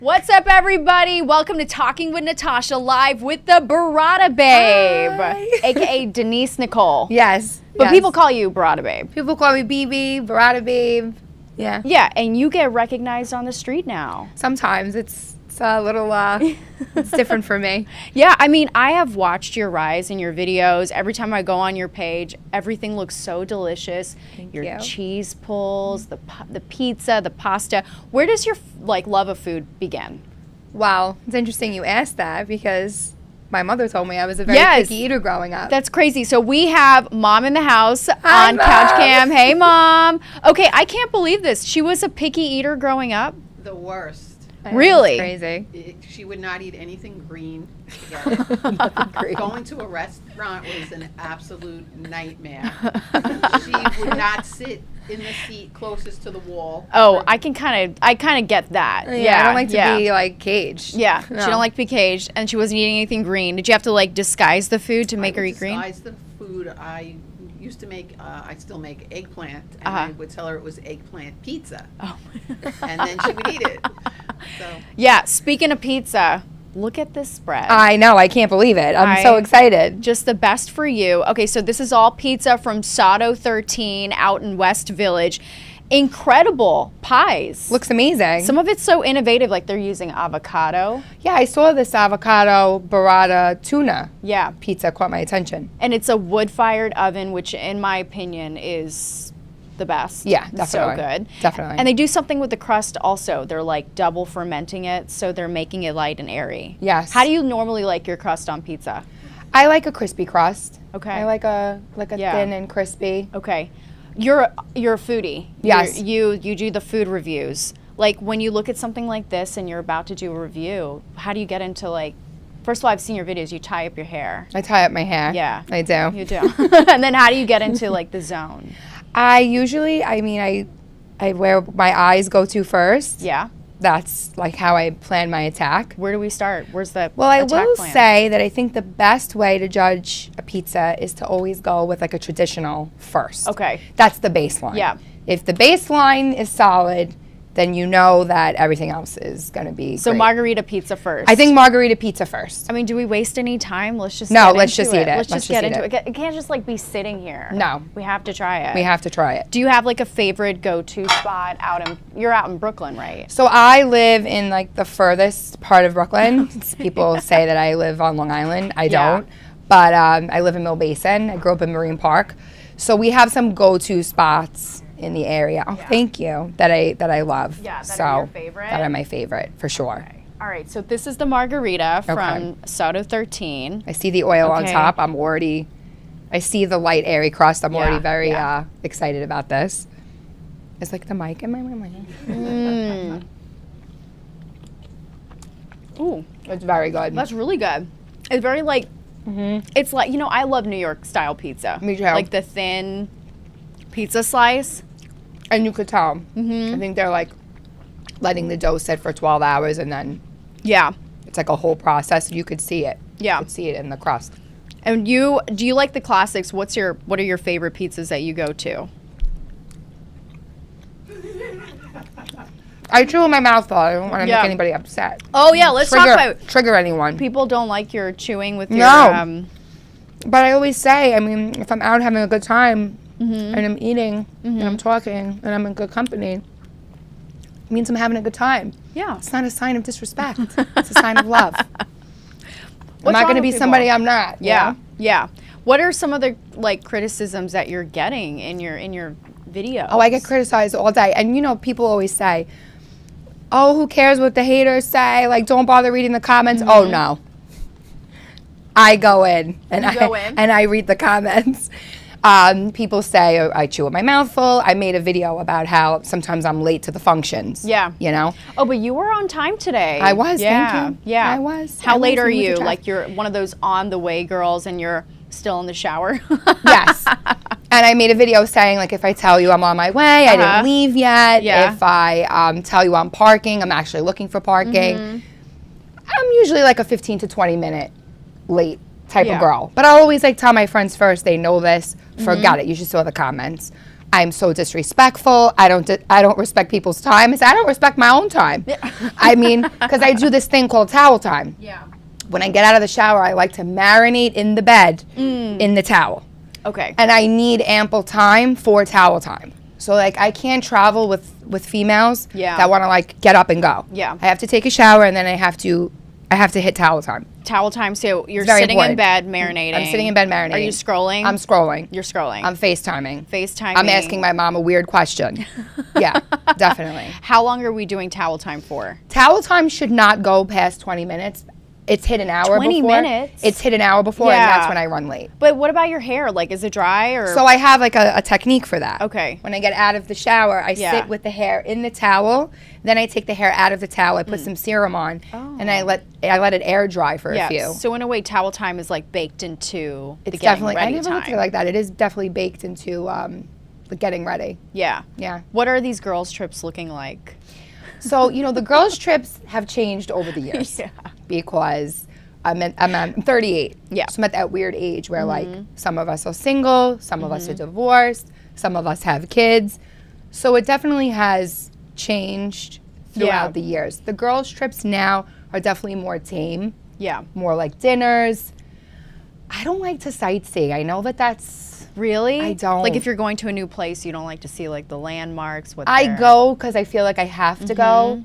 What's up, everybody? Welcome to Talking with Natasha, live with the Burrata Babe, aka Denise Nicole. Yes. But people call you Burrata Babe. People call me BB, Burrata Babe. Yeah. Yeah, and you get recognized on the street now. Sometimes it's a little, it's different for me. Yeah, I mean, I have watched your rise in your videos. Every time I go on your page, everything looks so delicious. Thank your you. cheese pulls, the pizza, the pasta. Where does your love of food begin? Wow. It's interesting you asked that because my mother told me I was a very picky eater growing up. That's crazy. So we have Mom in the house Hi, on Mom. Couch Cam. Hey, Mom. Okay, I can't believe this. She was a picky eater growing up? The worst. Really? Crazy. She would not eat anything green. Going to a restaurant was an absolute nightmare. She would not sit in the seat closest to the wall. Oh, I kind of get that. Yeah, I don't like to be like caged. Yeah, No. she don't like to be caged, and she wasn't eating anything green. Did you have to like disguise the food to make her eat green? Disguise the food. I used to make, I still make eggplant, and I would tell her it was eggplant pizza. Oh. And then she would eat it. So. Yeah, speaking of pizza, look at this spread. I know. I can't believe it. I'm so excited. Just the best for you. Okay, so this is all pizza from Scotto 13 out in West Village. Incredible pies. Looks amazing. Some of it's so innovative, like they're using avocado. Yeah, I saw this avocado burrata tuna Yeah. pizza caught my attention. And it's a wood-fired oven, which in my opinion is the best. Yeah, It's so definitely. good. Definitely. And they do something with the crust also. They're like double fermenting it, so they're making it light and airy. Yes. How do you normally like your crust on pizza? I like a crispy crust. Okay. I like a Yeah. thin and crispy. Okay. You're a foodie. Yes. You do the food reviews. Like when you look at something like this and you're about to do a review, how do you get into like, first of all, I've seen your videos, you tie up your hair. I tie up my hair. Yeah. I do. You do. And then how do you get into like the zone? I usually, I where my eyes go to first. Yeah. That's like how I plan my attack. Where do we start? Where's the Well, I attack will plan? say that I think the best way to judge a pizza is to always go with like a traditional first. Okay. That's the baseline. Yeah. If the baseline is solid, then you know that everything else is going to be So great. margarita pizza first. I think margarita pizza first. I mean, do we waste any time? Let's just No, get let's into just eat it. Let's just get eat into it. it. It can't just like be sitting here. No. We have to try it. We have to try it. Do you have like a favorite go-to spot you're out in Brooklyn, right? So I live in like the furthest part of Brooklyn. People say that I live on Long Island. I Yeah. don't. But I live in Mill Basin. I grew up in Marine Park. So we have some go-to spots in the area. Oh, thank you. That I love. Yeah, that so are your favorite? That are my favorite for sure. Okay. All right, so this is the margarita from Scotto 13. I see the oil on Okay. top. I see the light airy crust. I'm already Yeah, very yeah. excited about this. It's like the mic in my mouth. Ooh, It's very good. that's really good. It's very like, it's like, I love New York style pizza. Me too. Like the thin pizza slice. And you could tell. I think they're like letting the dough sit for 12 hours and then Yeah. it's like a whole process. You could see it. Yeah. You could see it in the crust. And do you like the classics? What are your favorite pizzas that you go to? I chew in my mouth though. I don't want to Yeah. make anybody upset. Oh yeah, let's talk about Trigger anyone. people don't like your chewing with your No. But I always say, I mean, if I'm out having a good time and I'm eating and I'm talking and I'm in good company, it means I'm having a good time. yeah. It's not a sign of disrespect. It's a sign of love. I'm What's not wrong going to with be people? somebody I'm not. you Yeah. know? Yeah. What are some of the like criticisms that you're getting in your videos? Oh, I get criticized all day. And people always say, oh, who cares what the haters say? Like, don't bother reading the comments. Oh, no. I go in and I read the comments. People say, oh, I chew with my mouth full. I made a video about how sometimes I'm late to the functions. Yeah. Oh, but you were on time today. I was, Yeah. thank you. Yeah. I was. How I late was are in the you? traffic. Like you're one of those on the way girls and you're still in the shower? Yes. And I made a video saying, like, if I tell you I'm on my way, I didn't leave yet. Yeah. If I tell you I'm parking, I'm actually looking for parking. I'm usually like a 15 to 20 minute late type Yeah. of girl. But I always like tell my friends first, they know this. Forget it. You should saw the comments. I'm so disrespectful. I don't respect people's time. I said, I don't respect my own time. I mean, because I do this thing called towel time. Yeah. When I get out of the shower, I like to marinate in the bed in the towel. Okay. And I need ample time for towel time. So like I can't travel with females that want to like get up and go. Yeah. I have to take a shower and then I have to hit towel time. Towel time. So you're Very sitting important. in bed marinating. I'm sitting in bed marinating. Are you scrolling? I'm scrolling. You're scrolling. I'm FaceTiming. FaceTiming. I'm asking my mom a weird question. Yeah, definitely. How long are we doing towel time for? Towel time should not go past 20 minutes. It's hit an hour 20 before. minutes? It's hit an hour before, and that's when I run late. But what about your hair? Like, is it dry or? So I have like a technique for that. Okay. When I get out of the shower, I sit with the hair in the towel. Then I take the hair out of the towel. I put some serum on, and I let it air dry for a few. So in a way, towel time is like baked into the It's getting definitely. ready I never time. looked at it like that. It is definitely baked into the getting ready. Yeah. Yeah. What are these girls' trips looking like? So the girls' trips have changed over the years. Yeah. Because I'm 38. Yeah. So I'm at that weird age where like some of us are single, some of us are divorced, some of us have kids. So it definitely has changed throughout the years. The girls' trips now are definitely more tame. Yeah. More like dinners. I don't like to sightsee. I know that's Really? I don't. Like if you're going to a new place, you don't like to see like the landmarks. I go because I feel like I have to go,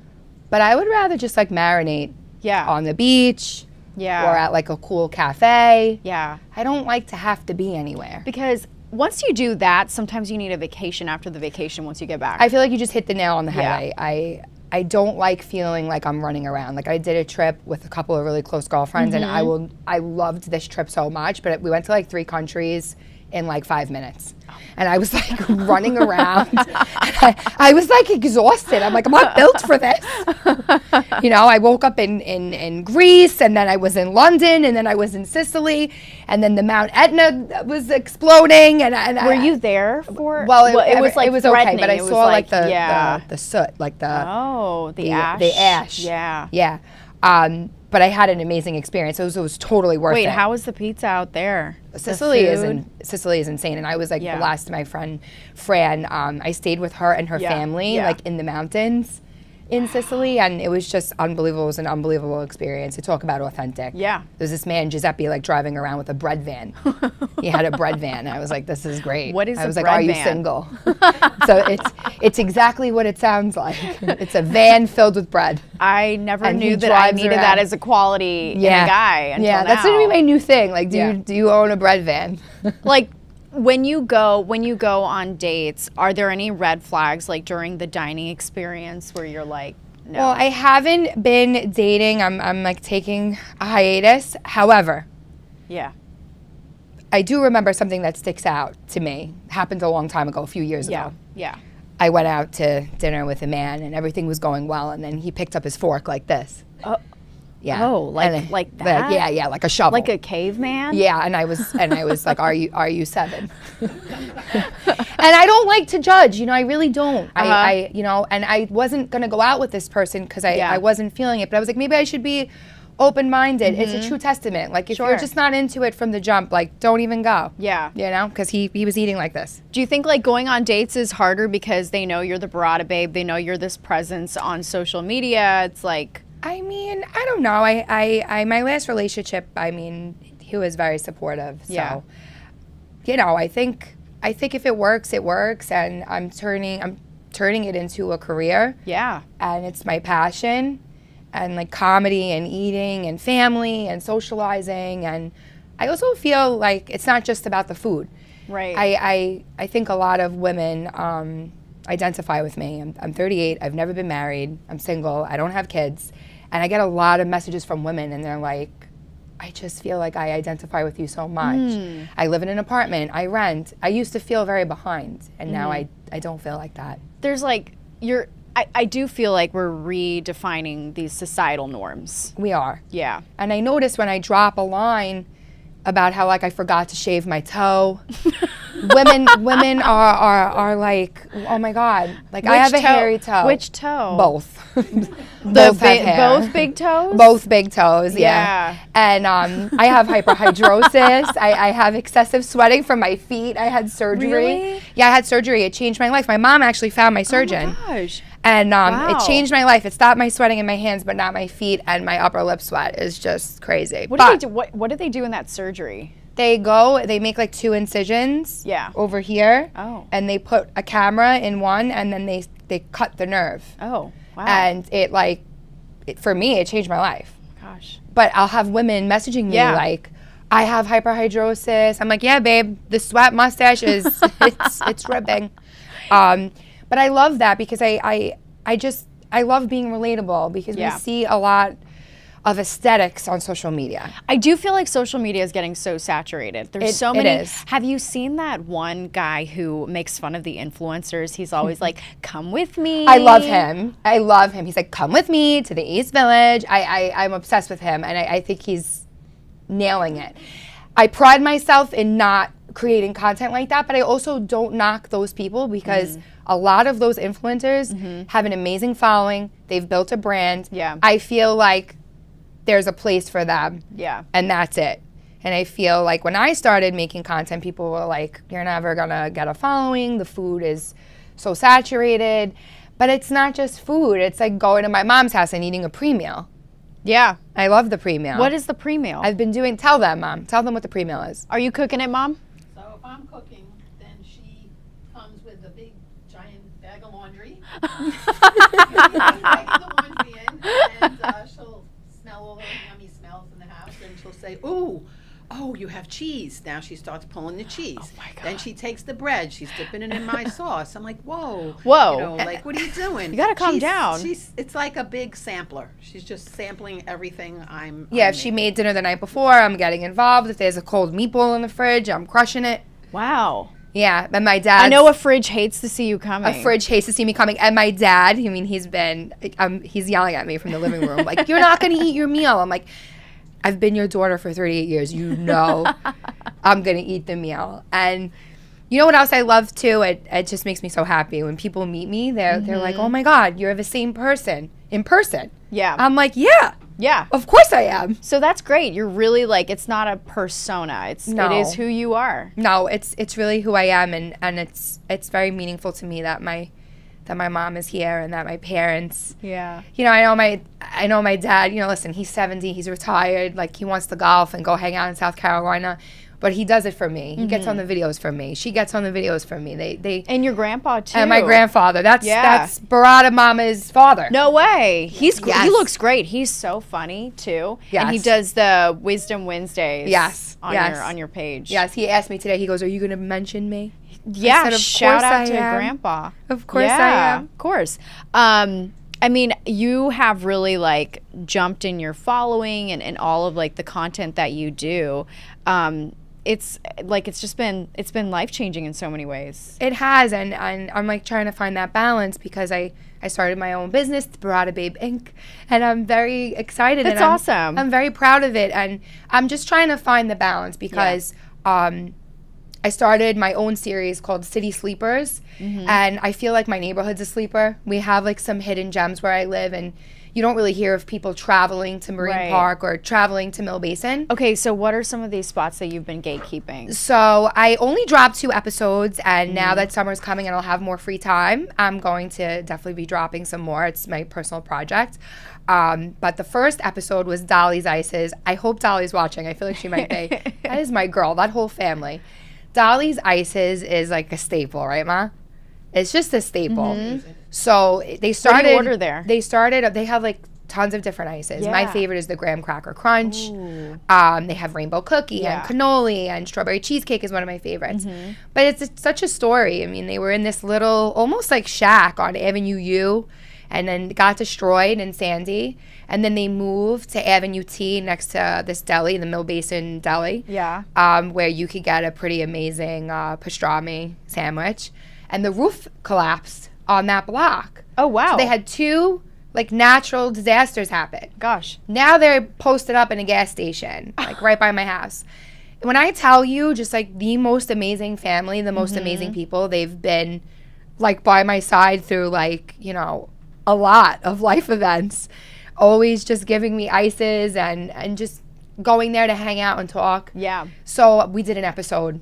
but I would rather just like marinate on the beach. Yeah. Or at like a cool cafe. Yeah. I don't like to have to be anywhere. Because once you do that, sometimes you need a vacation after the vacation once you get back. I feel like you just hit the nail on the head. Yeah. I don't like feeling like I'm running around. Like I did a trip with a couple of really close girlfriends and I loved this trip so much, but we went to like 3 countries in like 5 minutes. And I was like running around. I was like exhausted. I'm like, I'm not built for this. I woke up in Greece, and then I was in London, and then I was in Sicily, and then the Mount Etna was exploding. And were you there for? Well, it was like it was okay, but I It was saw like the soot, like the ash. The ash. Yeah. Yeah. But I had an amazing experience. It was totally worth it. Wait, how was the pizza out there? Sicily is insane, and I was like blessed. My friend Fran, I stayed with her and her family like in the mountains in Sicily, and it was just unbelievable. It was an unbelievable experience. To talk about authentic. Yeah. There's this man Giuseppe like driving around with a bread van. He had a bread van. I was like, this is great. What is I was a like, bread are you van? single? So it's exactly what it sounds like. It's a van filled with bread. I never And knew he that I drives needed around. that as a quality in a guy until now. That's gonna be my new thing. Like, do you own a bread van? Like, when you go on dates, are there any red flags like during the dining experience where you're like, no? Well, I haven't been dating. I'm like taking a hiatus. However, I do remember something that sticks out to me. Happened a long time ago, a few years ago. Yeah. I went out to dinner with a man, and everything was going well, and then he picked up his fork like this. Yeah. Oh, like that? Yeah, like a shovel. Like a caveman? Yeah, and I was like, are you 7? And I don't like to judge, I really don't. I and I wasn't gonna go out with this person because I wasn't feeling it, but I was like, maybe I should be open-minded. It's a true testament. Like if you're just not into it from the jump, like don't even go. Yeah. Because he was eating like this. Do you think like going on dates is harder because they know you're the Burrata Babe, they know you're this presence on social media? It's like, I mean, I don't know. I my last relationship, I mean, he was very supportive. So, I think if it works, it works, and I'm turning it into a career. Yeah. And it's my passion, and like comedy and eating and family and socializing, and I also feel like it's not just about the food. Right. I think a lot of women identify with me. I'm 38. I've never been married. I'm single. I don't have kids. And I get a lot of messages from women, and they're like, I just feel like I identify with you so much. I live in an apartment. I rent. I used to feel very behind, and now I don't feel like that. There's like, I do feel like we're redefining these societal norms. We are. Yeah. And I notice when I drop a line about how like I forgot to shave my toe, women are like, oh my God, like I have a hairy toe. Which toe? Both. Both have hair. Both big toes? Both big toes, yeah. And I have hyperhydrosis. I have excessive sweating from my feet. I had surgery. Really? Yeah, I had surgery. It changed my life. My mom actually found my surgeon. Oh my gosh. And Wow. it changed my life. It stopped my sweating in my hands, but not my feet, and my upper lip sweat is just crazy. What did they do? What did they do in that surgery? They make like 2 incisions over here. Oh. And they put a camera in one, and then they cut the nerve. Oh, wow. And for me, it changed my life. Gosh. But I'll have women messaging me like, I have hyperhidrosis. I'm like, yeah, babe, the sweat mustache is, it's ripping. But I love that because I love being relatable because we see a lot of aesthetics on social media. I do feel like social media is getting so saturated. There's so many. It is. Have you seen that one guy who makes fun of the influencers? He's always like, come with me. I love him. He's like, come with me to the East Village. I'm obsessed with him, and I think he's nailing it. I pride myself in not creating content like that, but I also don't knock those people because a lot of those influencers have an amazing following. They've built a brand. Yeah. I feel like there's a place for them. Yeah. And that's it. And I feel like when I started making content, people were like, you're never gonna get a following. The food is so saturated. But it's not just food. It's like going to my mom's house and eating a pre-meal. Yeah. I love the pre-meal. What is the pre-meal? I've been doing, tell them, Mom. Tell them what the pre-meal is. Are you cooking it, Mom? So if I'm cooking, then she comes with a big, giant bag of laundry. Taking the laundry in, and she'll smell all the yummy smells in the house, and she'll say, "Ooh, oh, you have cheese." Now she starts pulling the cheese. Oh my God. Then she takes the bread. She's dipping it in my sauce. I'm like, whoa. Whoa. You know, like, what are you doing? You gotta calm down. It's like a big sampler. She's just sampling everything I'm Yeah, if she made dinner the night before, I'm getting involved. If there's a cold meatball in the fridge, I'm crushing it. Wow. Yeah, and my dad. I know a fridge hates to see you coming. A fridge hates to see me coming. And my dad, I mean, he's yelling at me from the living room, like, you're not going to eat your meal. I'm like, I've been your daughter for 38 years. You know I'm going to eat the meal. And you know what else I love, too? It just makes me so happy. When people meet me, they're like, oh, my God, you're the same person in person. Yeah. I'm like, yeah. Yeah. Of course I am. So that's great. You're really like, it's not a persona. It is who you are. No, it's really who I am, and it's very meaningful to me that my mom is here and that my parents. Yeah. You know, I know my dad, you know, listen, he's 70, he's retired, like he wants to golf and go hang out in South Carolina. But he does it for me. He gets on the videos for me. She gets on the videos for me. They And your grandpa too. And my grandfather. That's Burrata Mama's father. No way. He Yes. looks great. He's so funny too. Yes. And he does the Wisdom Wednesdays. Yes. On your page. Yes. He asked me today. He goes, "Are you going to mention me?" Yeah. I said, "Of Shout course out I to am. Grandpa. Of course I am. Of course. I mean, you have really like jumped in your following and all of like the content that you do. It's been life-changing in so many ways. It has, and I'm like trying to find that balance because I started my own business, Burrata Babe Inc., and I'm very excited. That's awesome. I'm very proud of it, and I'm just trying to find the balance because I started my own series called City Sleepers, and I feel like my neighborhood's a sleeper. We have like some hidden gems where I live, and you don't really hear of people traveling to Marine Park or traveling to Mill Basin. Okay, so what are some of these spots that you've been gatekeeping? So I only dropped 2 episodes, and now that summer's coming and I'll have more free time, I'm going to definitely be dropping some more. It's my personal project. But the first episode was Dolly's Ices. I hope Dolly's watching. I feel like she might be. That is my girl, that whole family. Dolly's Ices is like a staple, right, Ma? It's just a staple. So they started. What do you order there? They have like tons of different ices. Yeah. My favorite is the graham cracker crunch. Ooh. They have rainbow cookie and cannoli, and strawberry cheesecake is one of my favorites. But it's such a story. I mean, they were in this little, almost like shack on Avenue U, and then got destroyed in Sandy. And then they moved to Avenue T next to this deli, the Mill Basin Deli. Yeah. Where you could get a pretty amazing pastrami sandwich. And the roof collapsed on that block. Oh, wow. So they had 2 like natural disasters happen. Gosh. Now they're posted up in a gas station, like right by my house. when I tell you, just like the most amazing family, the most amazing people, they've been like by my side through like, you know, a lot of life events, always just giving me ices and just going there to hang out and talk. Yeah. So we did an episode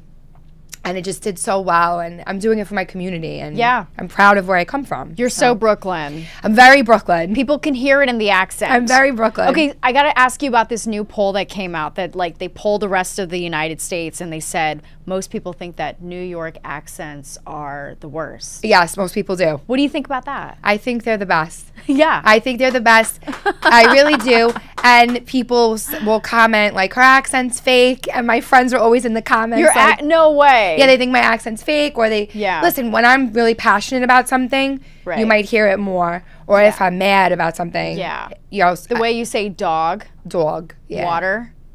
and it just did so well, and I'm doing it for my community, and I'm proud of where I come from. You're so Brooklyn. I'm very Brooklyn. People can hear it in the accent. I'm very Brooklyn. Okay, I got to ask you about this new poll that came out that like they polled the rest of the United States and they said most people think that New York accents are the worst. Yes, most people do. What do you think about that? I think they're the best. Yeah. I think they're the best. I really do. And people will comment like her accent's fake, and my friends are always in the comments like, no way. yeah, they think my accent's fake, or they Yeah. listen, when I'm really passionate about something, Right. you might hear it more, or if I'm mad about something. Yeah. You know, The way you say dog, dog, yeah.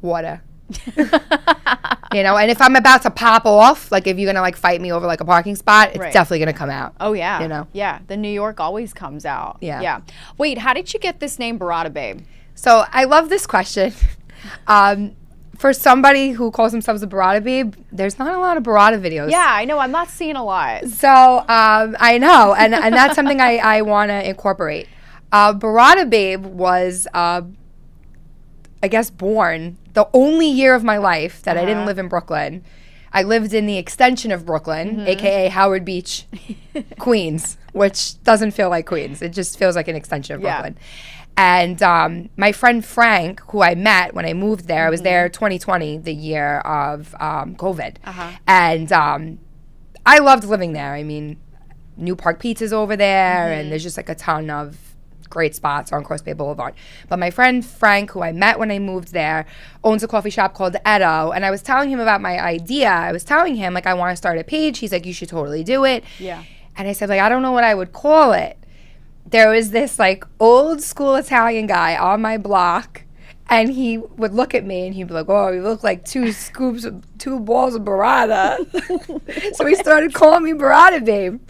water. You know, and if I'm about to pop off, like if you're gonna like fight me over like a parking spot, it's Right. definitely gonna come out. Oh yeah. You know. Yeah. The New York always comes out. Yeah. Yeah. Wait, how did you get this name Burrata Babe? So I love this question. For somebody who calls themselves a Burrata Babe, there's not a lot of Burrata videos. Yeah, I know. I'm not seeing a lot. So I know, and that's something I want to incorporate. Burrata Babe was, I guess, born the only year of my life that I didn't live in Brooklyn. I lived in the extension of Brooklyn, aka Howard Beach, Queens, which doesn't feel like Queens. It just feels like an extension of Brooklyn. And my friend Frank, who I met when I moved there, I was there 2020, the year of COVID. And I loved living there. I mean, New Park Pizza's over there, and there's just like a ton of great spots on Cross Bay Boulevard. But my friend Frank, who I met when I moved there, owns a coffee shop called Edo, and I was telling him about my idea. I was telling him, like, I want to start a page. He's like, you should totally do it. Yeah. And I said, like, I don't know what I would call it. There was this, like, old school Italian guy on my block, and he would look at me, and he'd be like, oh, you look like two balls of burrata. So he started calling me Burrata Babe.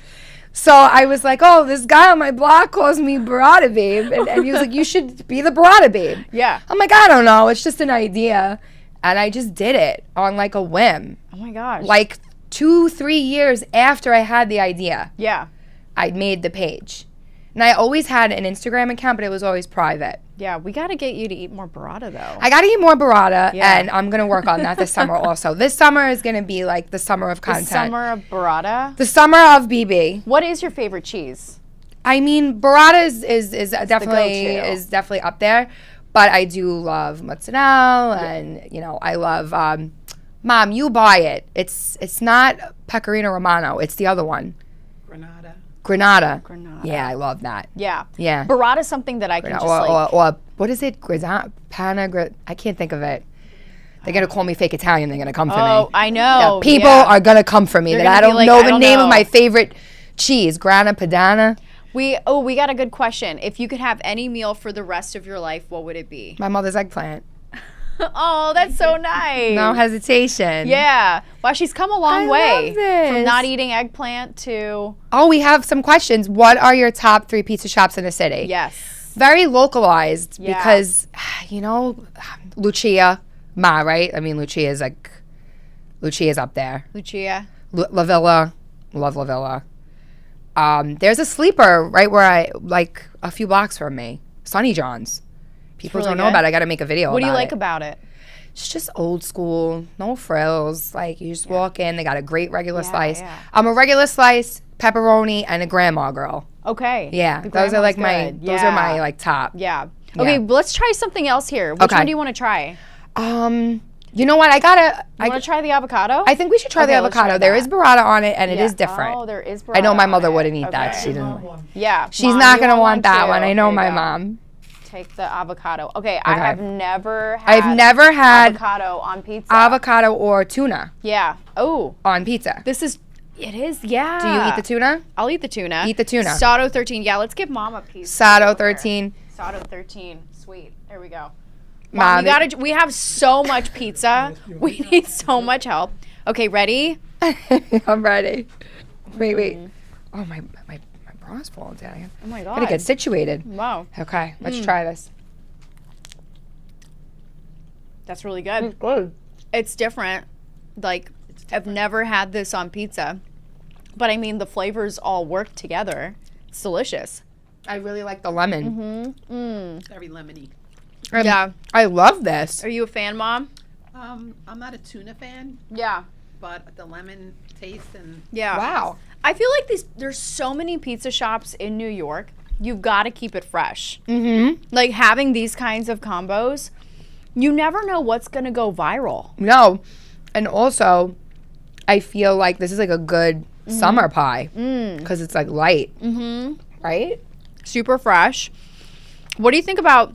So I was like, oh, this guy on my block calls me Burrata Babe. And he was like, you should be the Burrata Babe. Yeah. I'm like, I don't know. It's just an idea. And I just did it on like a whim. Oh my gosh. Like 2-3 years after I had the idea, Yeah. I made the page. And I always had an Instagram account, but it was always private. Yeah. We got to get you to eat more burrata though. I got to eat more burrata, Yeah. and I'm going to work on that this summer also. This summer is going to be like the summer of content. The summer of burrata. The summer of BB. What is your favorite cheese? I mean, burrata is definitely go-to. up there, but I do love mozzarella, and you know, I love. Mom, you buy it. It's not Pecorino Romano. It's the other one. Granada. Yeah, I love that. Yeah. Yeah. Burrata is something that I can just or what is it? I can't think of it. They're gonna call me fake Italian. They're gonna come for me. Oh, I know. People are gonna come for me They're that I gonna be don't like, know I the don't name know. of my favorite cheese. Grana Padana. We got a good question. If you could have any meal for the rest of your life, what would it be? My mother's eggplant. Oh, that's so nice. No hesitation. Yeah. Wow, she's come a long I way love this. from not eating eggplant to Oh, we have some questions. What are your top 3 pizza shops in the city? yes. Very localized Yeah. because, you know, Lucia, right? I mean, Lucia's up there. Lucia. La Villa, love La Villa. There's a sleeper right where like a few blocks from me. Sonny John's. People really don't know good. about it. I got to make a video What do you about like it. about it? It's just old school, no frills. Like, you just walk in. They got a great regular slice. yeah. I'm a regular slice, pepperoni, and a grandma girl. Okay. Yeah, The those are like grandma's my good. those are my like top. Yeah. Okay, Yeah. let's try something else here. Which Okay. one do you want to try? You know what? You want to try the avocado? I think we should try the Okay, let's avocado. try There that. is burrata on it, and it Yeah. is different. Oh, there is burrata I know my on mother it. wouldn't eat that. Okay. She didn't. Yeah. She's Mom, not you gonna want want that too? one. I know There you my go. mom. Take the avocado. Okay, I have never had I've never had avocado on pizza. avocado or tuna Yeah. Oh, on pizza. it is. Yeah. Do you eat the tuna? I'll eat the tuna. Eat the tuna. Sato 13. Yeah, let's give Mom a piece. Sato over 13. here. Sato 13. Sweet. There we go. Mom, Mom, we have so much pizza. We need so much help. Okay, ready? I'm ready. Wait. Oh, my bra's falling down. Oh my I'm god. gonna get situated. Wow. Okay, let's try this. That's really good. Good. It's different. Like, I've never had this on pizza. But, I mean, the flavors all work together. It's delicious. I really like the lemon. Very lemony. Yeah. I love this. Are you a fan, Mom? I'm not a tuna fan, Yeah. but the lemon taste and Yeah. Wow. I feel like there's so many pizza shops in New York. You've got to keep it fresh. Mm-hmm. Like, having these kinds of combos, you never know what's going to go viral. No. And also, I feel like this is like a good summer pie because it's like light. Mm-hmm. Right? Super fresh. What do you think about,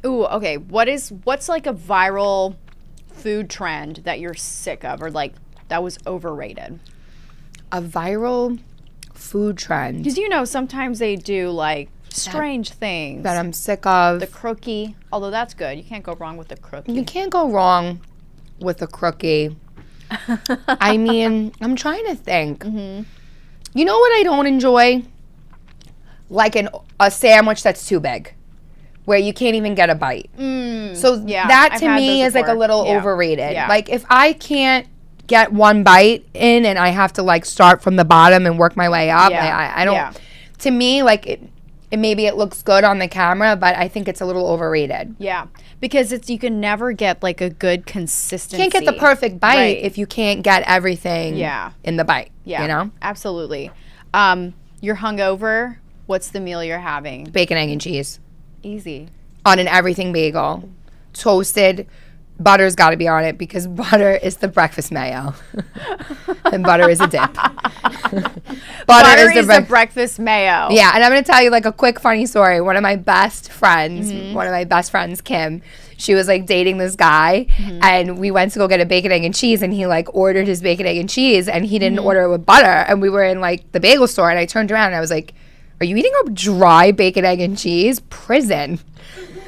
okay, what's like a viral food trend that you're sick of or like that was overrated? A viral food trend Because, you know, sometimes they do like strange things. that I'm sick of. The crookie, although that's good. You can't go wrong with the crookie. You can't go wrong with a crookie. I mean, I'm trying to think. You know what I don't enjoy? Like a sandwich that's too big, where you can't even get a bite. So yeah, that I've to had me those is like a before. little Yeah. overrated. Yeah. Like if I can't get one bite in and I have to like start from the bottom and work my way up, Yeah. I don't. Yeah. To me, like it maybe it looks good on the camera, but I think it's a little overrated. Yeah, because you can never get like a good consistency. You can't get the perfect bite Right. if you can't get everything in the bite. Yeah, You know? absolutely. You're hungover. What's the meal you're having? Bacon, egg, and cheese Easy. on an everything bagel. Toasted. Butter's got to be on it because butter is the breakfast mayo. And butter is a dip. Butter is the breakfast mayo. Yeah, and I'm going to tell you like a quick funny story. One of my best friends, Kim, she was like dating this guy and we went to go get a bacon, egg, and cheese and he like ordered his bacon, egg, and cheese and he didn't order it with butter. And we were in like the bagel store and I turned around and I was like, are you eating a dry bacon, egg, and cheese? Prison.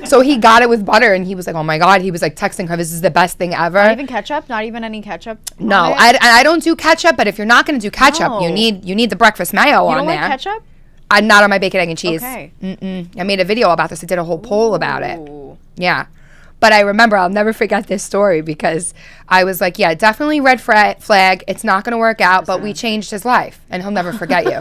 So he got it with butter and he was like, oh my God. He was like texting her, this is the best thing ever. Not even ketchup? Not even any ketchup? No, I don't do ketchup, but if you're not going to do ketchup, No. you need the breakfast mayo You on don't there. like ketchup? I'm not on my bacon, egg, and cheese. Okay. I made a video about this. I did a whole poll about it. Ooh. Yeah. But I remember, I'll never forget this story because I was like, yeah, definitely red flag. It's not going to work out, but we changed his life and he'll never forget you.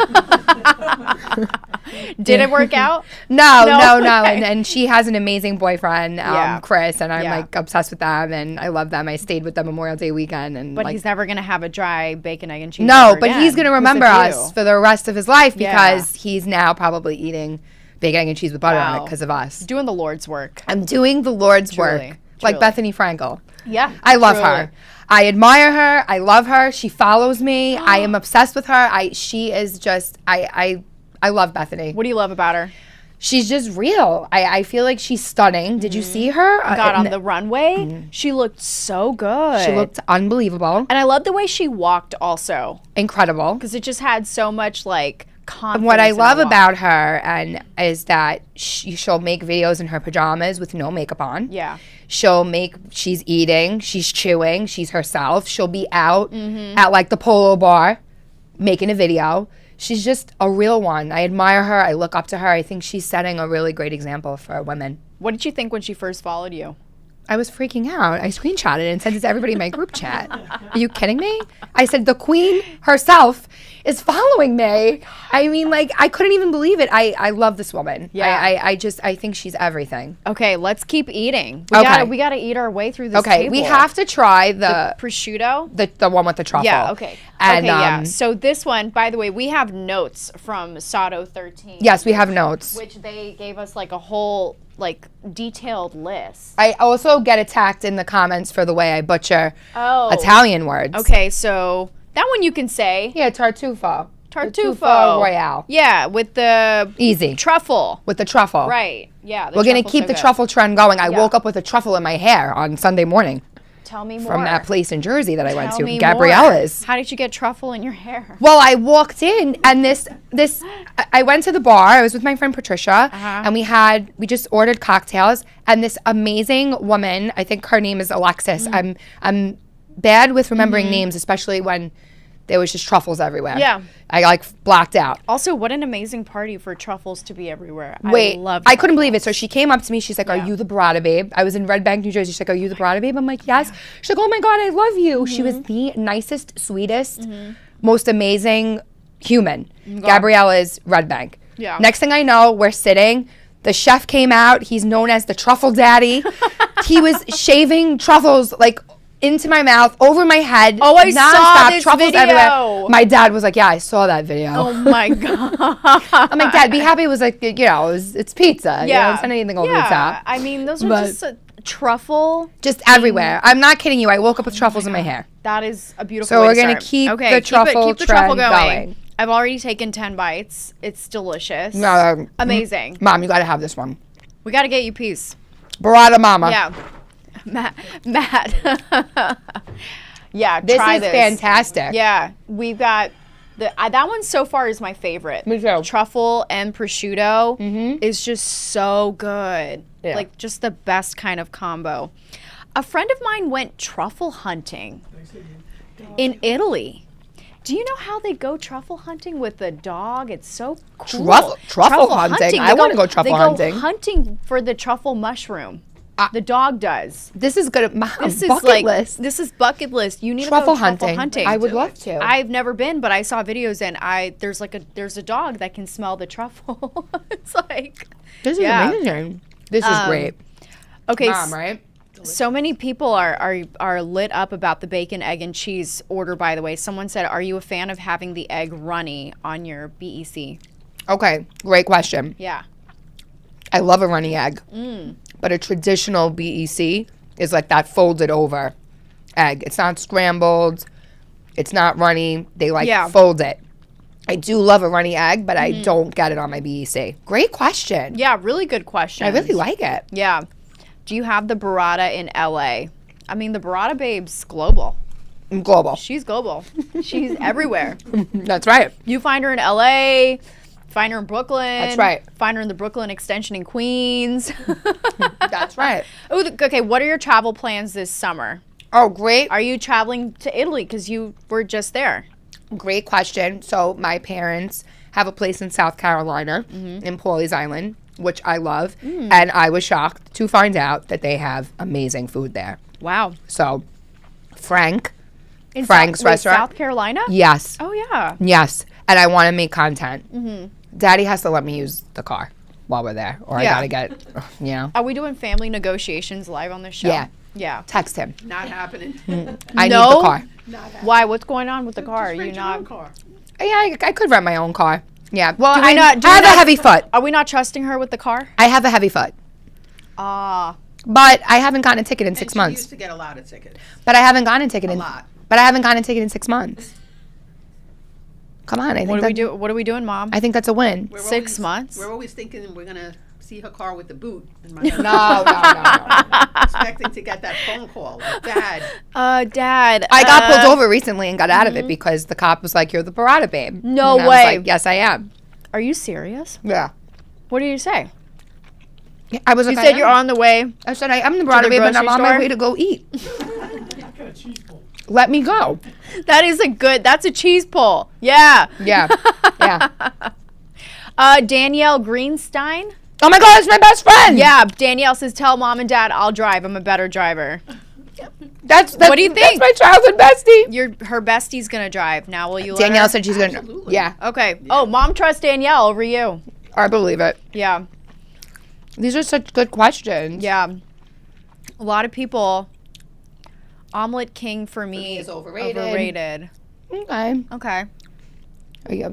Did it work out? No. Okay. And she has an amazing boyfriend, Yeah. Chris, and I'm Yeah. like obsessed with them and I love them. I stayed with them Memorial Day weekend. And But like, he's never going to have a dry bacon, egg, and cheese. no, ever but again he's going to because remember of us you. for the rest of his life Yeah. because he's now probably eating bacon, egg, and cheese with butter on it Wow. because of us. Doing the Lord's work. I'm doing the Lord's Truly, work. Like truly. Bethany Frankel. Yeah. I love truly. her. I admire her. I love her. She follows me. I am obsessed with her. She is just I love Bethany. What do you love about her? She's just real. I feel like she's stunning. Did you see her? Got on the runway. She looked so good. She looked unbelievable. And I love the way she walked also. Incredible. Because it just had so much like confidence. And what I in love her walk. about her is that she'll make videos in her pajamas with no makeup on. Yeah. She's eating, she's chewing, she's herself. She'll be out at like the Polo Bar making a video. She's just a real one. I admire her. I look up to her. I think she's setting a really great example for women. What did you think when she first followed you? I was freaking out. I screenshotted it and sent it to everybody in my group chat. Are you kidding me? I said, the queen herself is following me. I mean, like, I couldn't even believe it. I love this woman. Yeah. I think she's everything. Okay, let's keep eating. Okay. We gotta eat our way through this Okay, table. we have to try the prosciutto. one with the truffle. Yeah, okay. And, yeah. So this one, by the way, we have notes from Scotto 13. Yes, we have notes. Which they gave us like a whole like detailed list. I also get attacked in the comments for the way I butcher Oh. Italian words. Okay, so that one you can say. Yeah, tartufo. Tartufo. Royale. Yeah, with the Easy. truffle. With the truffle. Right. Yeah. We're going to keep the truffle trend going. I Yeah. woke up with a truffle in my hair on Sunday morning Tell me more. from that place in Jersey that I went Tell to, me Gabriella's. more. How did you get truffle in your hair? Well, I walked in and I went to the bar. I was with my friend Patricia and we just ordered cocktails and this amazing woman, I think her name is Alexis. I'm bad with remembering names, especially when there was just truffles everywhere. Yeah. I like blacked out. Also, what an amazing party for truffles to be everywhere. Wait, I love I couldn't believe it. So she came up to me. She's like, "Are Yeah. you the Burrata Babe?" I was in Red Bank, New Jersey. She's like, "Are you the Burrata Babe?" I'm like, "Yes." She's like, "Oh my God, I love you." She was the nicest, sweetest, most amazing human. Gabriella's Red Bank. Yeah. Next thing I know, we're sitting. The chef came out. He's known as the truffle daddy. He was shaving truffles like into my mouth, over my head. Oh, I nonstop, saw this truffles video. everywhere. My dad was like, "Yeah, I saw that video." Oh my God. I'm like, "Dad, be happy." It was like, it's pizza. You Yeah. know, it's not anything over the Yeah. top. I mean, those are But- just a truffle. Just everywhere. I'm not kidding you. I woke up with truffles in my hair. That is a beautiful So way we're to gonna start. keep Okay, the truffle keep the truffle trend going. I've already taken 10 bites. It's delicious. No, Amazing. Mom, you gotta have this one. We got to get you a piece. Burrata Mama. Yeah. Matt. Yeah, This try is this. fantastic. Yeah, we've got that one so far is my favorite. Me too. Truffle and prosciutto is just so good. Yeah. Like just the best kind of combo. A friend of mine went truffle hunting in Italy. Do you know how they go truffle hunting with a dog? It's so cool. Truffle hunting? I wanna go truffle hunting. They go hunting for the truffle mushroom. The dog does. This is good. This is bucket like list. this is bucket list. You need Truffle to go truffle hunting. I would love to. I've never been, but I saw videos and there's a dog that can smell the truffle. It's like This is yeah. amazing. This is great. Okay, Mom, right? so many people are lit up about the bacon, egg, and cheese order. By the way, someone said, "Are you a fan of having the egg runny on your BEC?" Okay, great question. Yeah. I love a runny egg. But a traditional BEC is like that folded over egg. It's not scrambled. It's not runny. They fold it. I do love a runny egg, but I don't get it on my BEC. Great question. Yeah, really good question. I really like it. Yeah. Do you have the burrata in LA? I mean, the Burrata Babe's global. Global. She's global. She's everywhere. That's right. You find her in LA, find her in Brooklyn. That's right. Find her in the Brooklyn extension in Queens. That's right. Oh, okay. What are your travel plans this summer? Oh, great. Are you traveling to Italy? Because you were just there. Great question. So my parents have a place in South Carolina in Pawleys Island, which I love. And I was shocked to find out that they have amazing food there. Wow. So Frank's Wait, restaurant. South Carolina? Yes. Oh, yeah. Yes. And I want to make content. Daddy has to let me use the car while we're there, or Yeah. I got to get, Are we doing family negotiations live on the show? Yeah. Yeah. text him. Not happening. I need No? the car. Why? What's going on with the car? Are Just you rent your own not? car. Yeah, I could rent my own car. Yeah. Well, Do we I not- have a heavy foot. Are we not trusting her with the car? I have a heavy foot. Ah. But I haven't gotten a ticket in 6 And she months. used to get a lot of tickets. But I haven't gotten a ticket A in lot. But I haven't gotten a ticket in 6 months. Come on, I think What are we doing, Mom? I think that's a win. We're 6 always- months? We're always thinking we're gonna see her car with the boot. In my No. expecting to get that phone call. Like, Dad, Dad. I got pulled over recently and got out of it because the cop was like, "You're the Burrata Babe." No And I was way. like, "Yes, I am." Are you serious? Yeah. What did you say? I was You like, said you're on the way. I said, I'm the Burrata the Babe and I'm grocery on my store? way to go eat. Let me go. That's a cheese pull. Yeah. Yeah. Yeah. Danielle Greenstein. Oh my God, it's my best friend. Yeah, Danielle says, tell Mom and Dad I'll drive. I'm a better driver. That's What do you think? That's my childhood bestie. Her bestie's going to drive. Now will you let Danielle her? said she's going to. Absolutely. Yeah. Okay. Oh, Mom trusts Danielle over you. I believe it. Yeah. These are such good questions. Yeah. A lot of people. Omelet King for me is overrated. Overrated. Okay. Okay. Yeah,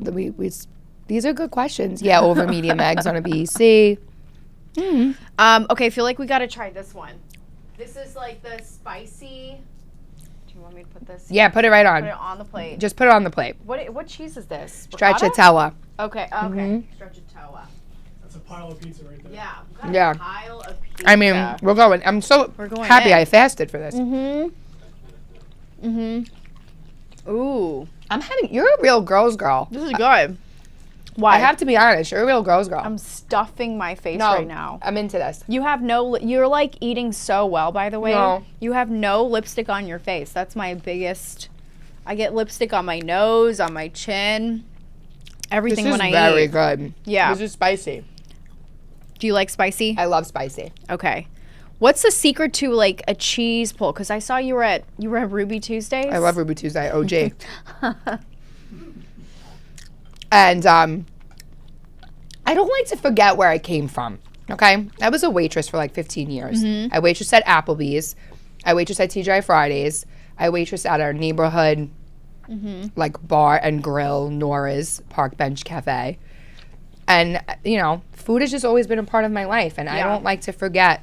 these are good questions. Yeah, over medium eggs on a BEC. Okay, I feel like we got to try this one. This is like the spicy. Do you want me to put this? Yeah, put it right Put it on. on the plate. Just put it on the plate. What cheese is this? Ricotta? Stracciatella. Okay. Stracciatella. That's a pile of pizza right there. Yeah. we got Yeah. A pile of pizza. I mean, we're going. I'm so We're going happy in. I fasted for this. Ooh, You're a real girl's girl. this is good. Why? I have to be honest. You're a real girl's girl. I'm stuffing my face right now. I'm into this. You have you're like eating so well, by the way. No. You have no lipstick on your face. That's my biggest I get lipstick on my nose, on my chin, everything This is when I very eat. good. Yeah. This is spicy. Do you like spicy? I love spicy. Okay. What's the secret to like a cheese pull? Because I saw you were at Ruby Tuesdays. I love Ruby Tuesday, OG. And I don't like to forget where I came from. Okay, I was a waitress for like 15 years. I waitressed at Applebee's. I waitressed at TGI Fridays. I waitressed at our neighborhood like bar and grill, Nora's Park Bench Cafe. And you know, food has just always been a part of my life, and I don't like to forget.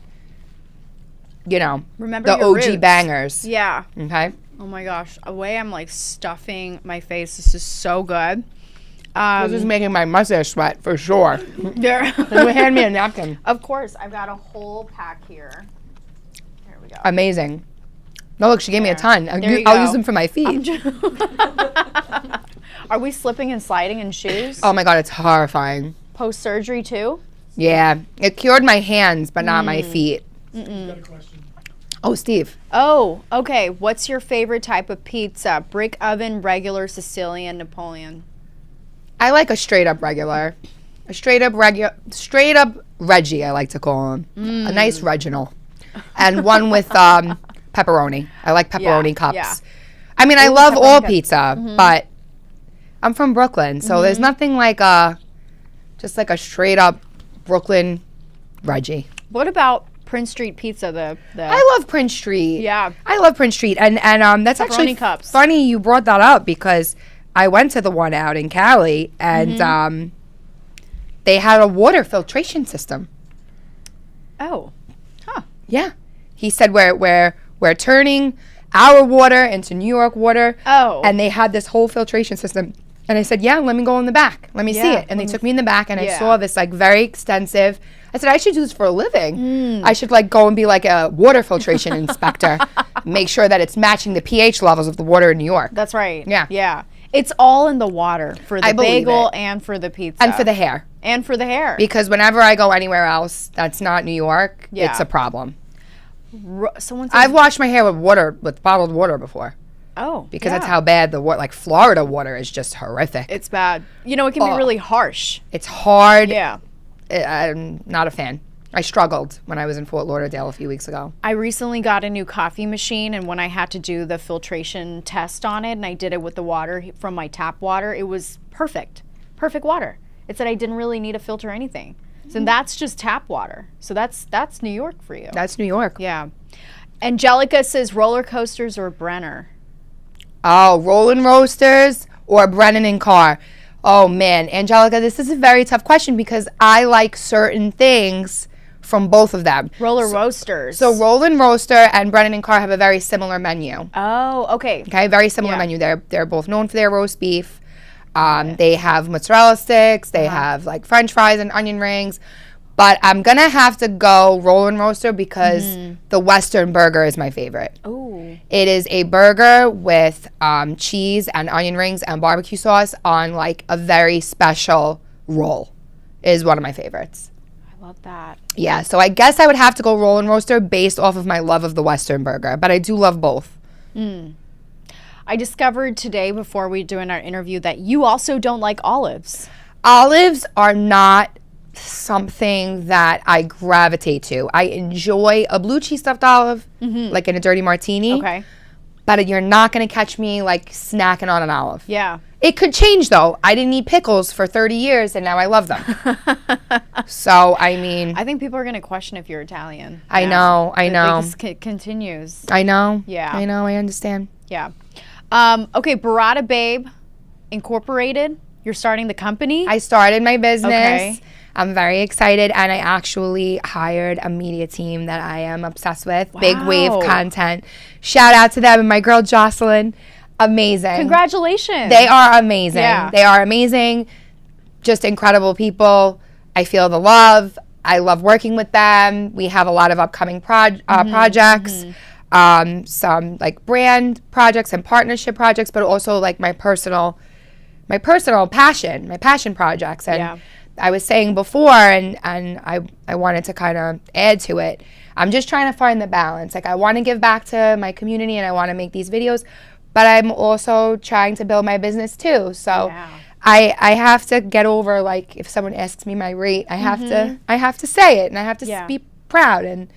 You know, Remember the your OG roots. bangers. Yeah. Okay. Oh my gosh, the way I'm like stuffing my face. This is so good. This is making my mustache sweat for sure. There. Hand me a napkin. Of course, I've got a whole pack here. There we go. Amazing. No, look, she gave me a ton. I'll There you I'll go. use them for my feet. Are we slipping and sliding in shoes? Oh my God, it's horrifying. Post surgery too? Yeah, it cured my hands, but not my feet. Got a question. Oh, Steve. Oh, okay. What's your favorite type of pizza? Brick oven, regular, Sicilian, Napoleon. I like a straight up regular. A straight up Reggie, I like to call him. A nice Reginald. And one with pepperoni. I like pepperoni cups. yeah. I mean, I Ooh, love pepperoni all cups. pizza, but I'm from Brooklyn, so there's nothing like just like a straight up Brooklyn Reggie. What about Prince Street Pizza? The I love Prince Street. Yeah. I love Prince Street, and that's actually Pepperoni cups. funny you brought that up because I went to the one out in Cali, and they had a water filtration system. Oh. Yeah, he said we're turning our water into New York water. Oh. And they had this whole filtration system. And I said, yeah, let me go in the back. Let me see Yeah, it. And they took me in the back, and I Yeah. saw this like very extensive. I said, I should do this for a living. I should like go and be like a water filtration inspector, make sure that it's matching the pH levels of the water in New York. That's right. Yeah. Yeah. It's all in the water for the I believe bagel it. and for the pizza. And for the hair. And for the hair. Because whenever I go anywhere else that's not New York, Yeah. it's a problem. Someone says, I've washed my hair with bottled water before. oh, Because yeah. that's how bad the water, like Florida water is just horrific. It's bad. You know, it can be really harsh. It's hard. Yeah. I'm not a fan. I struggled when I was in Fort Lauderdale a few weeks ago. I recently got a new coffee machine, and when I had to do the filtration test on it, and I did it with the water from my tap water, it was perfect. Perfect water. It said I didn't really need to filter anything. So that's just tap water. So that's New York for you. That's New York. Yeah. Angelica says roller coasters or Brenner. Oh, Rollin' Roasters or Brennan and Carr. Oh man, Angelica, this is a very tough question because I like certain things from both of them. Roller roasters. So Rollin' Roaster and Brennan and Carr have a very similar menu. Oh, okay. Okay, very similar Yeah. menu. They're both known for their roast beef. They have mozzarella sticks. They have like French fries and onion rings. But I'm gonna have to go Rollin' Roaster because the Western burger is my favorite. Oh. It is a burger with cheese and onion rings and barbecue sauce on like a very special roll. It is one of my favorites. I love that. Yeah, so I guess I would have to go Rollin' Roaster based off of my love of the Western burger, but I do love both. I discovered today before we doing our interview that you also don't like olives. Olives are not something that I gravitate to. I enjoy a blue cheese stuffed olive, like in a dirty martini. Okay. But you're not going to catch me like snacking on an olive. Yeah. It could change though. I didn't eat pickles for 30 years and now I love them. So, I mean, I think people are going to question if you're Italian. I know. This continues. I know. Yeah. I know. I understand. Yeah. Okay, Burrata Babe Incorporated. You're starting the company? I started my business. Okay. I'm very excited, and I actually hired a media team that I am obsessed with. Big Wave Wow. Content. Shout out to them and my girl Jocelyn. Amazing. Congratulations. They are amazing. Yeah. They are amazing. Just incredible people. I feel the love. I love working with them. We have a lot of upcoming projects. Some like brand projects and partnership projects, but also like my personal passion projects. And Yeah. I was saying before, and I wanted to kind of add to it. I'm just trying to find the balance. Like I want to give back to my community and I want to make these videos, but I'm also trying to build my business too. So Yeah. I have to get over, like, if someone asks me my rate, I have to say it, and I have to be proud, and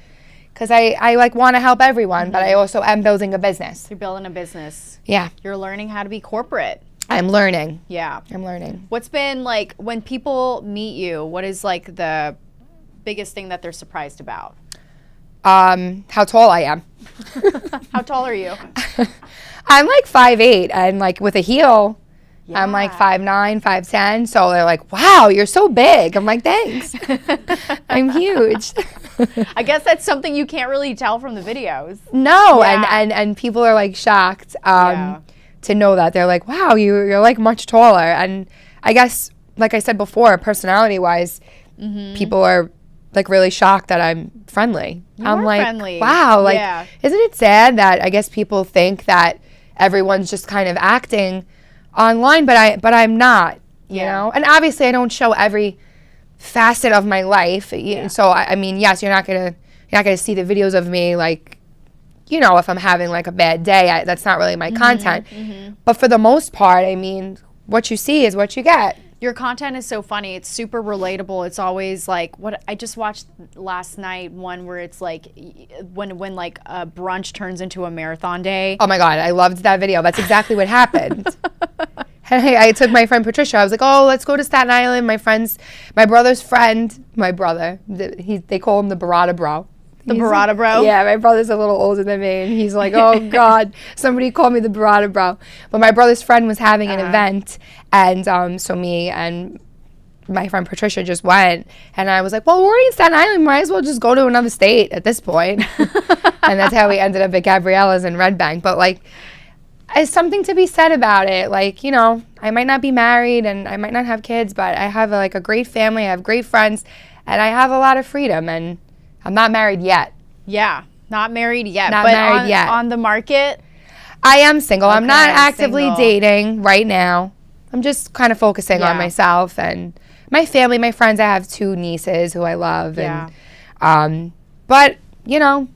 because I like want to help everyone, but I also am building a business. You're building a business. Yeah. You're learning how to be corporate. I'm learning. Yeah. I'm learning. What's been like when people meet you, what is like the biggest thing that they're surprised about? How tall I am. How tall are you? I'm like 5'8", and like with a heel, I'm like Yeah. 5'9", 5'10". So they're like, "Wow, you're so big." I'm like, "Thanks." I'm huge. I guess that's something you can't really tell from the videos. No, Yeah. and people are like shocked Yeah. to know that. They're like, "Wow, you're like much taller." And I guess, like I said before, personality-wise, people are like really shocked that I'm friendly. I'm are like, friendly. "Wow, like, Yeah. isn't it sad that I guess people think that everyone's just kind of acting online, but I'm not, you Yeah. know?" And obviously, I don't show every facet of my life. So I mean, yes, you're not gonna see the videos of me, like, you know, if I'm having like a bad day. That's not really my content. But for the most part, I mean, what you see is what you get. Your content is so funny. It's super relatable. It's always like what I just watched last night, one where it's like when like a brunch turns into a marathon day. Oh my God, I loved that video. That's exactly what happened. Hey, I took my friend Patricia. I was like, "Oh, let's go to Staten Island." My brother's friend, they call him the Burrata Bro. The Burrata Bro? Yeah, my brother's a little older than me, and he's like, "Oh God, somebody called me the Burrata Bro." But my brother's friend was having an event, and so me and my friend Patricia just went, and I was like, "Well, we're already in Staten Island. Might as well just go to another state at this point." And that's how we ended up at Gabriella's in Red Bank. But like, there's something to be said about it. Like, you know, I might not be married and I might not have kids, but I have a great family. I have great friends, and I have a lot of freedom. And I'm not married yet. Yeah, not married yet. Not but married yet. On the market, I am single. I'm not Okay, actively single. dating right now. I'm just kind of focusing on Yeah. myself and my family, my friends. I have 2 nieces who I love. Yeah. And, but, you know,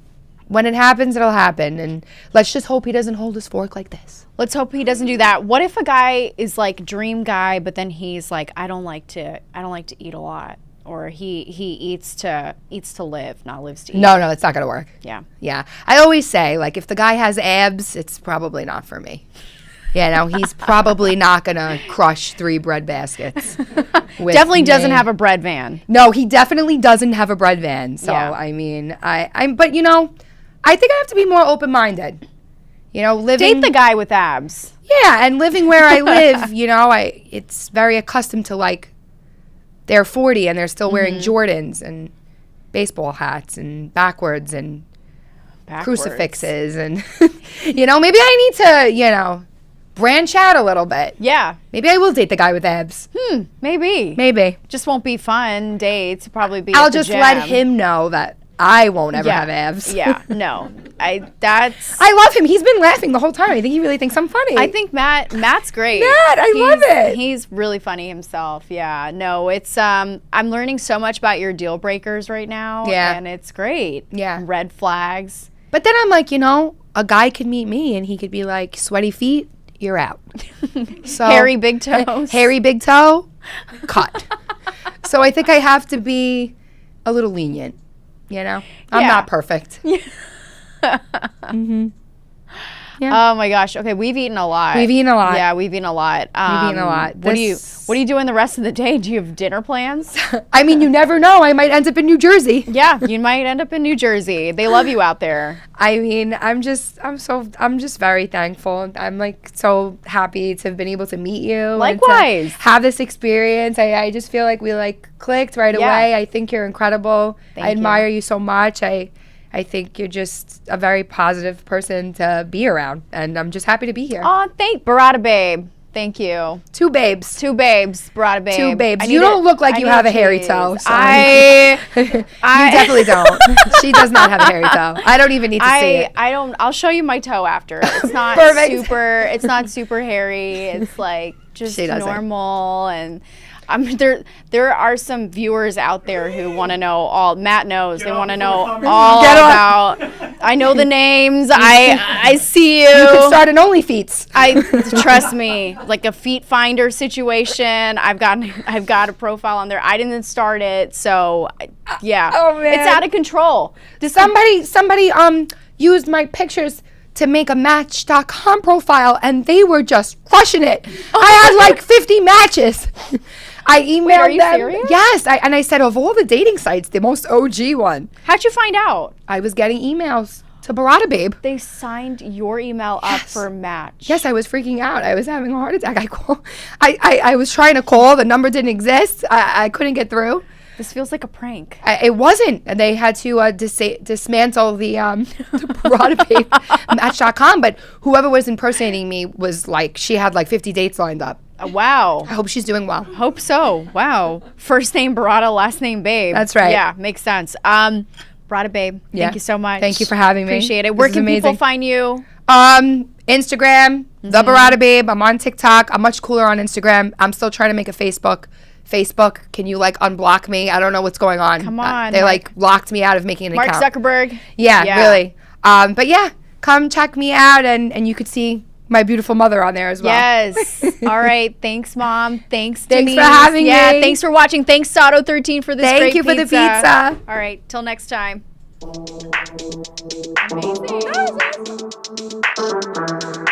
when it happens, it'll happen. And let's just hope he doesn't hold his fork like this. let's hope he doesn't do that. What if a guy is like dream guy, but then he's like, I don't like to eat a lot, or he eats to live, not lives to eat. No, that's not going to work. Yeah. Yeah. I always say, like, if the guy has abs, it's probably not for me. Yeah, no, he's probably not going to crush 3 bread baskets. with Definitely doesn't me. have a bread van. No, he definitely doesn't have a bread van. So, Yeah. I mean, but, you know, I think I have to be more open-minded. You know, living. Date the guy with abs. Yeah, and living where I live, you know, it's very accustomed to, like, they're 40 and they're still wearing Jordans and baseball hats and backwards and crucifixes. And, you know, maybe I need to, you know, branch out a little bit. Yeah. Maybe I will date the guy with abs. Maybe. Maybe. Just won't be fun dates. Probably be. I'll at the just gym. let him know that I won't ever Yeah. have abs. Yeah. No. I love him. He's been laughing the whole time. I think he really thinks I'm funny. I think Matt's great. Matt, I love it. He's really funny himself. Yeah. No, it's I'm learning so much about your deal breakers right now. Yeah. And it's great. Yeah. Red flags. But then I'm like, you know, a guy could meet me and he could be like, sweaty feet, you're out. So Hairy big toes. Hairy big toe, cut. So I think I have to be a little lenient, you know? I'm Yeah. not perfect. Yeah. Oh my gosh. Okay, we've eaten a lot. We've eaten a lot. Yeah, we've eaten a lot. We've eaten a lot. What do you doing the rest of the day? Do you have dinner plans? I mean, you never know. I might end up in New Jersey. Yeah, you might end up in New Jersey. They love you out there. I mean, I'm just very thankful. I'm like so happy to have been able to meet you. and to Likewise. have this experience. I just feel like we like clicked right Yeah. away. I think you're incredible. Thank I admire you so much. I think you're just a very positive person to be around, and I'm just happy to be here. Oh, Burrata Babe. Thank you. 2 babes. 2 babes, Burrata Babe. 2 babes. I You need don't look like I you need have a hairy cheese. toe. So I you definitely don't. She does not have a hairy toe. I don't even need to see it. I don't. I'll show you my toe after. It's not Perfect. super. It's not super hairy. It's like just She doesn't. normal. And there are some viewers out there who want to know all. Matt knows. They Get want to on know before the comments. all Get on. about I know the names. I see you. You could start an OnlyFeets. Trust me, like a feet finder situation. I've got a profile on there. I didn't start it, so yeah. Oh, man. It's out of control. Somebody used my pictures to make a Match.com profile, and they were just crushing it. I had like 50 matches. I emailed Wait, are you them. serious? Yes, I said, of all the dating sites, the most OG one. How'd you find out? I was getting emails to Burrata Babe. They signed your email up for Match. Yes, I was freaking out. I was having a heart attack. I was trying to call. The number didn't exist. I couldn't get through. This feels like a prank. It wasn't. They had to dismantle the Burrata Babe Match.com. But whoever was impersonating me was like, she had like 50 dates lined up. Wow. I hope she's doing well. Hope so. Wow. First name Burrata, last name Babe. That's right. Yeah, makes sense. Burrata Babe, Yeah. thank you so much. Thank you for having me. Appreciate it. This Where is can people amazing. find you? Instagram, the Burrata Babe. I'm on TikTok. I'm much cooler on Instagram. I'm still trying to make a Facebook. Can you like unblock me? I don't know what's going on. Come on, they Mark. like locked me out of making an Mark account. Zuckerberg. Yeah, really. But yeah, come check me out, and you could see my beautiful mother on there as well. Yes. All right. Thanks, Mom. Thanks, Thanks Denise. for having me. Thanks for watching. Thanks, Sato13, for this Thank great you for the pizza. All right. Till next time. Amazing.